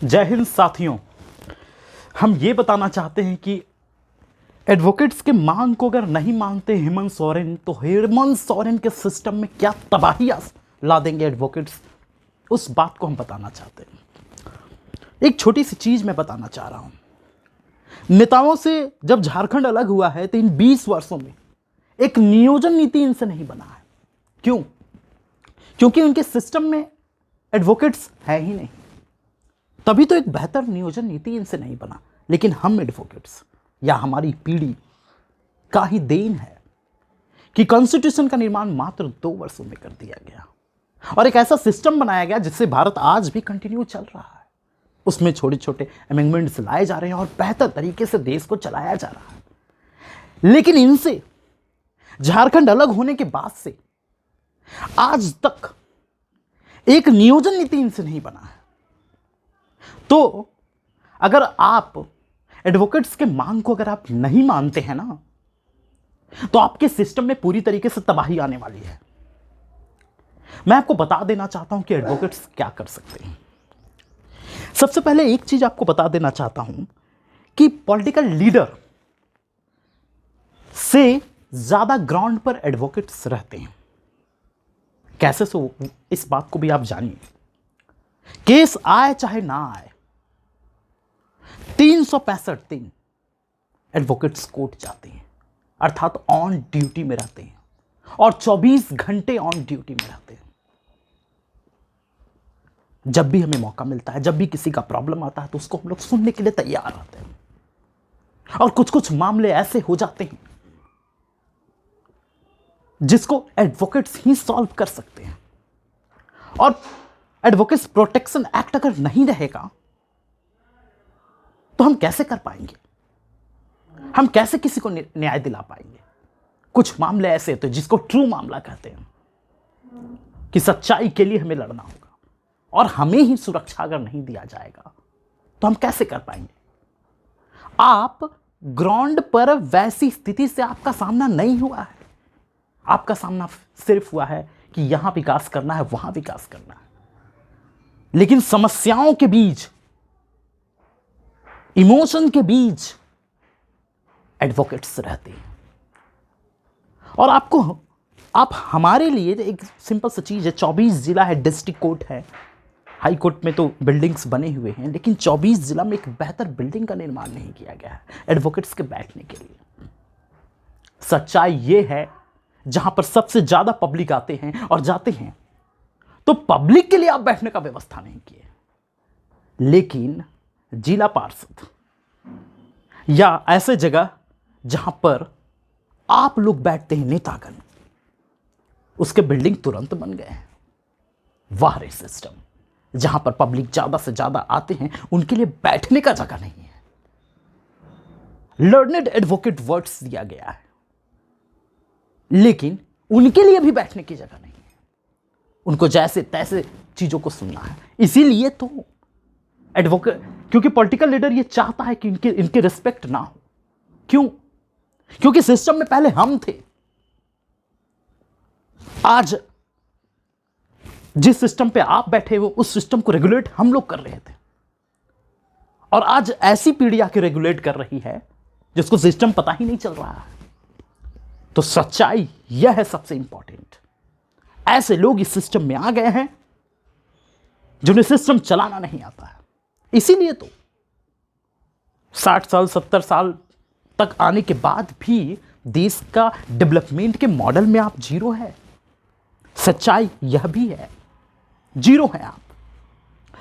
जय हिंद साथियों। हम ये बताना चाहते हैं कि एडवोकेट्स के मांग को अगर नहीं मानते हेमंत सोरेन तो हेमंत सोरेन के सिस्टम में क्या तबाही ला देंगे एडवोकेट्स, उस बात को हम बताना चाहते हैं। एक छोटी सी चीज मैं बताना चाह रहा हूं। नेताओं से जब झारखंड अलग हुआ है तो इन 20 वर्षों में एक नियोजन नीति इनसे नहीं बना है। क्यों? क्योंकि उनके सिस्टम में एडवोकेट्स है ही नहीं। तभी तो एक बेहतर नियोजन नीति इनसे नहीं बना। लेकिन हम एडवोकेट्स या हमारी पीढ़ी का ही देन है कि कॉन्स्टिट्यूशन का निर्माण मात्र 2 वर्षों में कर दिया गया और एक ऐसा सिस्टम बनाया गया जिससे भारत आज भी कंटिन्यू चल रहा है। उसमें छोटे छोटे अमेंडमेंट्स लाए जा रहे हैं और बेहतर तरीके से देश को चलाया जा रहा है। लेकिन इनसे झारखंड अलग होने के बाद से आज तक एक नियोजन नीति इनसे नहीं बना है। तो अगर आप एडवोकेट्स के मांग को अगर आप नहीं मानते हैं ना, तो आपके सिस्टम में पूरी तरीके से तबाही आने वाली है। मैं आपको बता देना चाहता हूं कि एडवोकेट्स क्या कर सकते हैं। सबसे पहले एक चीज आपको बता देना चाहता हूं कि पॉलिटिकल लीडर से ज्यादा ग्राउंड पर एडवोकेट्स रहते हैं। कैसे सो इस बात को भी आप जानिए। केस आए चाहे ना आए, 365 दिन एडवोकेट्स कोर्ट जाते हैं, अर्थात ऑन ड्यूटी में रहते हैं और 24 घंटे ऑन ड्यूटी में रहते हैं। जब भी हमें मौका मिलता है, जब भी किसी का प्रॉब्लम आता है तो उसको हम लोग सुनने के लिए तैयार रहते हैं। और कुछ कुछ मामले ऐसे हो जाते हैं जिसको एडवोकेट्स ही सॉल्व कर सकते हैं। और एडवोकेट्स प्रोटेक्शन एक्ट अगर नहीं रहेगा तो हम कैसे कर पाएंगे? हम कैसे किसी को न्याय दिला पाएंगे? कुछ मामले ऐसे होते हैं जिसको ट्रू मामला कहते हैं कि सच्चाई के लिए हमें लड़ना होगा और हमें ही सुरक्षा अगर नहीं दिया जाएगा तो हम कैसे कर पाएंगे? आप ग्राउंड पर वैसी स्थिति से आपका सामना नहीं हुआ है। आपका सामना सिर्फ हुआ है कि यहां विकास करना है, वहां विकास करना है। लेकिन समस्याओं के बीच, इमोशन के बीच एडवोकेट्स रहते हैं। और आप हमारे लिए एक सिंपल सी चीज है, 24 जिला है, डिस्ट्रिक्ट कोर्ट है, हाई कोर्ट में तो बिल्डिंग्स बने हुए हैं, लेकिन 24 जिला में एक बेहतर बिल्डिंग का निर्माण नहीं किया गया है एडवोकेट्स के बैठने के लिए। सच्चाई यह है, जहां पर सबसे ज्यादा पब्लिक आते हैं और जाते हैं तो पब्लिक के लिए आप बैठने का व्यवस्था नहीं किए। लेकिन जिला पार्षद या ऐसे जगह जहां पर आप लोग बैठते हैं, नेतागण, उसके बिल्डिंग तुरंत बन गए हैं। वाह रे सिस्टम! जहां पर पब्लिक ज्यादा से ज्यादा आते हैं उनके लिए बैठने का जगह नहीं है। लर्नेड एडवोकेट वर्ड्स दिया गया है, लेकिन उनके लिए भी बैठने की जगह नहीं है। उनको जैसे तैसे चीजों को सुनना है। इसीलिए तो एडवोकेट, क्योंकि पॉलिटिकल लीडर ये चाहता है कि इनके रिस्पेक्ट ना हो। क्यों? क्योंकि सिस्टम में पहले हम थे। आज जिस सिस्टम पे आप बैठे हो उस सिस्टम को रेगुलेट हम लोग कर रहे थे, और आज ऐसी पीढ़ी आके रेगुलेट कर रही है जिसको सिस्टम पता ही नहीं चल रहा है। तो सच्चाई यह है सबसे इंपॉर्टेंट। ऐसे लोग इस सिस्टम में आ गए हैं जिन्हें सिस्टम चलाना नहीं आता है। इसीलिए तो 60 साल 70 साल तक आने के बाद भी देश का डेवलपमेंट के मॉडल में आप जीरो है। सच्चाई यह भी है, जीरो है आप।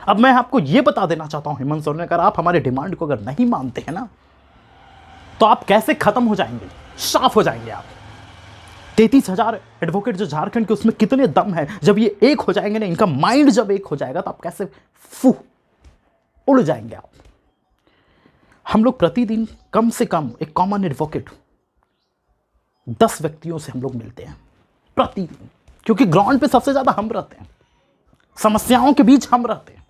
अब मैं आपको यह बता देना चाहता हूं हेमंत सोरेन, अगर आप हमारे डिमांड को अगर नहीं मानते हैं ना, तो आप कैसे खत्म हो जाएंगे, साफ हो जाएंगे आप। 33,000 एडवोकेट जो झारखंड के, उसमें कितने दम है। जब ये एक हो जाएंगे ना, इनका माइंड जब एक हो जाएगा तो आप कैसे उड़ जाएंगे आप। हम लोग प्रतिदिन कम से कम एक कॉमन एडवोकेट 10 व्यक्तियों से हम लोग मिलते हैं प्रतिदिन, क्योंकि ग्राउंड पे सबसे ज्यादा हम रहते हैं, समस्याओं के बीच हम रहते हैं।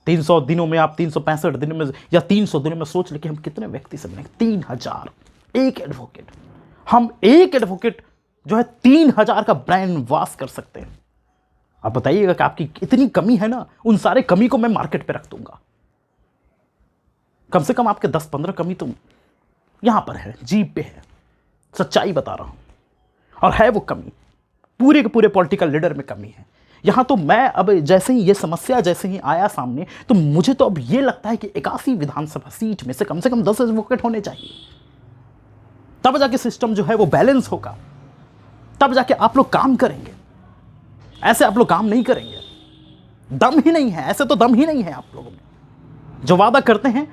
300 दिनों में आप 365 दिनों में या 300 दिनों में सोच लें कि हम कितने व्यक्ति से मिलेंगे। 3000 एक एडवोकेट। हम एक एडवोकेट जो है 3000 का ब्रेन वॉश कर सकते हैं। आप बताइएगा कि आपकी इतनी कमी है ना, उन सारे कमी को मैं मार्केट पे रख दूंगा। कम से कम आपके 10-15 कमी तो यहां पर है, जीप पे है, सच्चाई बता रहा हूं। और है वो कमी, पूरे के पूरे पॉलिटिकल लीडर में कमी है। यहां तो मैं अब जैसे ही ये समस्या जैसे ही आया सामने, तो मुझे तो अब ये लगता है कि 81 विधानसभा सीट में से कम 10 एडवोकेट होने चाहिए। तब जाके सिस्टम जो है वो बैलेंस होगा, तब जाके आप लोग काम करेंगे। ऐसे आप लोग काम नहीं करेंगे, दम ही नहीं है, ऐसे तो दम ही नहीं है आप लोगों में। जो वादा करते हैं,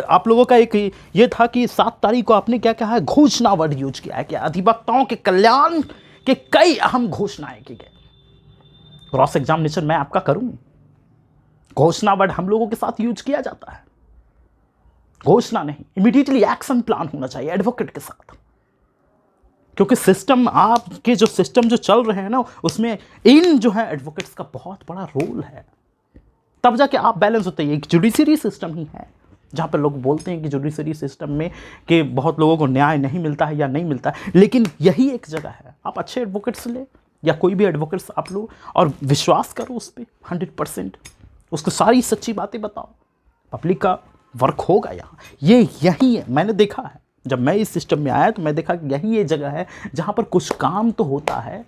आप लोगों का एक ये था कि 7 तारीख को आपने क्या कहा है, घोषणा वर्ड यूज किया है कि अधिवक्ताओं के कल्याण के कई अहम घोषणाएं की गई। क्रॉस एग्जामिनेशन मैं आपका करूं, घोषणा वर्ड हम लोगों के साथ यूज किया जाता है, घोषणा नहीं, इमीडिएटली एक्शन प्लान होना चाहिए एडवोकेट के साथ। क्योंकि सिस्टम, आपके जो सिस्टम जो चल रहे हैं ना, उसमें इन जो है एडवोकेट्स का बहुत बड़ा रोल है, तब जाके आप बैलेंस होते हैं। एक जुडिशरी सिस्टम ही है जहाँ पर लोग बोलते हैं कि जुडिशरी सिस्टम में कि बहुत लोगों को न्याय नहीं मिलता है या नहीं मिलता है, लेकिन यही एक जगह है, आप अच्छे एडवोकेट्स ले या कोई भी एडवोकेट्स आप लो और विश्वास करो उस पर 100%, उसको सारी सच्ची बातें बताओ, पब्लिक का वर्क होगा यहाँ। ये यही है, मैंने देखा है, जब मैं इस सिस्टम में आया तो मैं देखा कि यही ये जगह है जहाँ पर कुछ काम तो होता है,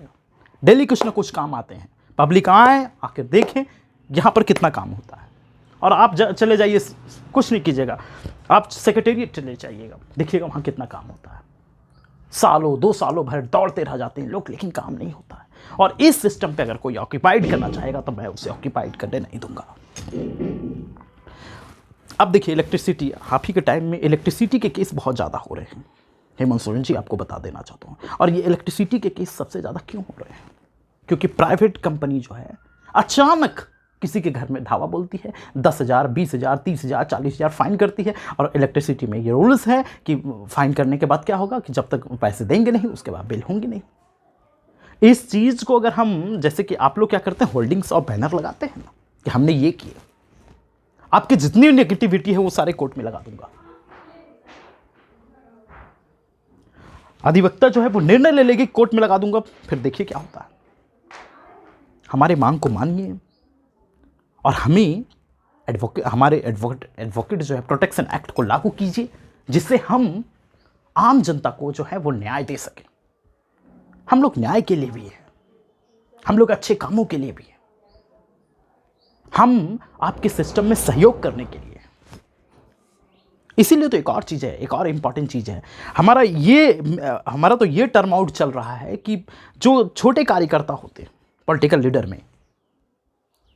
डेली कुछ ना कुछ काम आते हैं, पब्लिक आए आकर देखें यहाँ पर कितना काम होता है। और आप चले जाइए, कुछ नहीं कीजिएगा, आप सेक्रेटेरिएट चले जाइएगा, देखिएगा वहाँ कितना काम होता है। सालों 2 सालों भर दौड़ते रह जाते हैं लोग, लेकिन काम नहीं होता है। और इस सिस्टम पे अगर कोई ऑक्यूपाइड करना चाहेगा तो मैं उसे ऑक्यूपाइड करने नहीं दूंगा। अब देखिए, इलेक्ट्रिसिटी, आप ही के टाइम में इलेक्ट्रिसिटी के केस बहुत ज़्यादा हो रहे हैं। हेमंत सोरेन जी, आपको बता देना चाहता हूँ। और ये इलेक्ट्रिसिटी के केस सबसे ज़्यादा क्यों हो रहे हैं? क्योंकि प्राइवेट कंपनी जो है अचानक किसी के घर में धावा बोलती है, 10,000, 20,000, 30,000, 40,000 फाइन करती है। और इलेक्ट्रिसिटी में ये रूल्स है कि फाइन करने के बाद क्या होगा कि जब तक पैसे देंगे नहीं उसके बाद बिल होंगे नहीं। इस चीज़ को अगर हम, जैसे कि आप लोग क्या करते हैं, होल्डिंग्स और बैनर लगाते हैं ना कि हमने ये किया, आपकी जितनी नेगेटिविटी है वो सारे कोर्ट में लगा दूंगा। अधिवक्ता जो है वो निर्णय ले लेगी, कोर्ट में लगा दूंगा, फिर देखिए क्या होता है। हमारे मांग को मानिए और हमें हमारे एडवोकेट जो है प्रोटेक्शन एक्ट को लागू कीजिए, जिससे हम आम जनता को जो है वो न्याय दे सकें। हम लोग न्याय के लिए भी हैं, हम लोग अच्छे कामों के लिए भी हैं, हम आपके सिस्टम में सहयोग करने के लिए। इसीलिए तो एक और चीज़ है, एक और इम्पॉर्टेंट चीज़ है, हमारा तो ये टर्म आउट चल रहा है कि जो छोटे कार्यकर्ता होते हैं पॉलिटिकल लीडर में,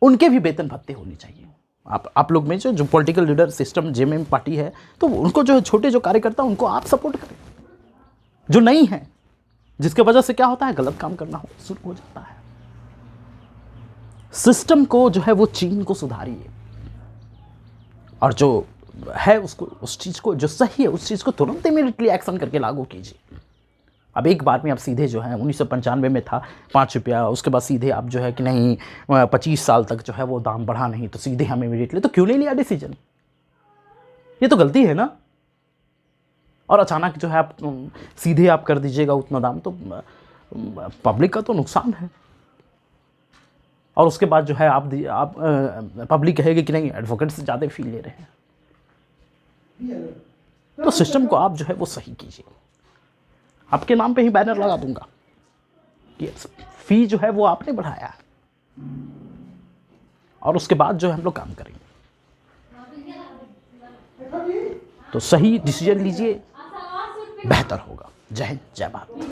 उनके भी वेतन भत्ते होने चाहिए। आप लोग में जो political leader system JMM party है, तो उनको जो छोटे जो कार्यकर्ता उनको आप सपोर्ट करें, जो नहीं है, जिसके वजह से क्या होता है, गलत काम करना शुरू हो जाता है। सिस्टम को जो है वो चीन को सुधारिए और जो है उसको, उस चीज़ को जो सही है उस चीज़ को तुरंत इमीडिएटली एक्शन करके लागू कीजिए। अब एक बार में आप सीधे जो है 1995 में था 5 रुपया, उसके बाद सीधे आप जो है कि नहीं 25 साल तक जो है वो दाम बढ़ा नहीं, तो सीधे हम इमीडिएटली, तो क्यों नहीं लिया डिसीजन? ये तो गलती है ना। और अचानक जो है आप सीधे आप कर दीजिएगा उतना दाम, तो पब्लिक का तो नुकसान है। और उसके बाद जो है आप पब्लिक कहेगी कि नहीं एडवोकेट से ज़्यादा फी ले रहे हैं, तो सिस्टम को आप जो है वो सही कीजिए। आपके नाम पे ही बैनर लगा दूंगा कि फी जो है वो आपने बढ़ाया है, और उसके बाद जो है हम लोग काम करेंगे। तो सही डिसीजन लीजिए, बेहतर होगा। जय हिंद, जय भारत।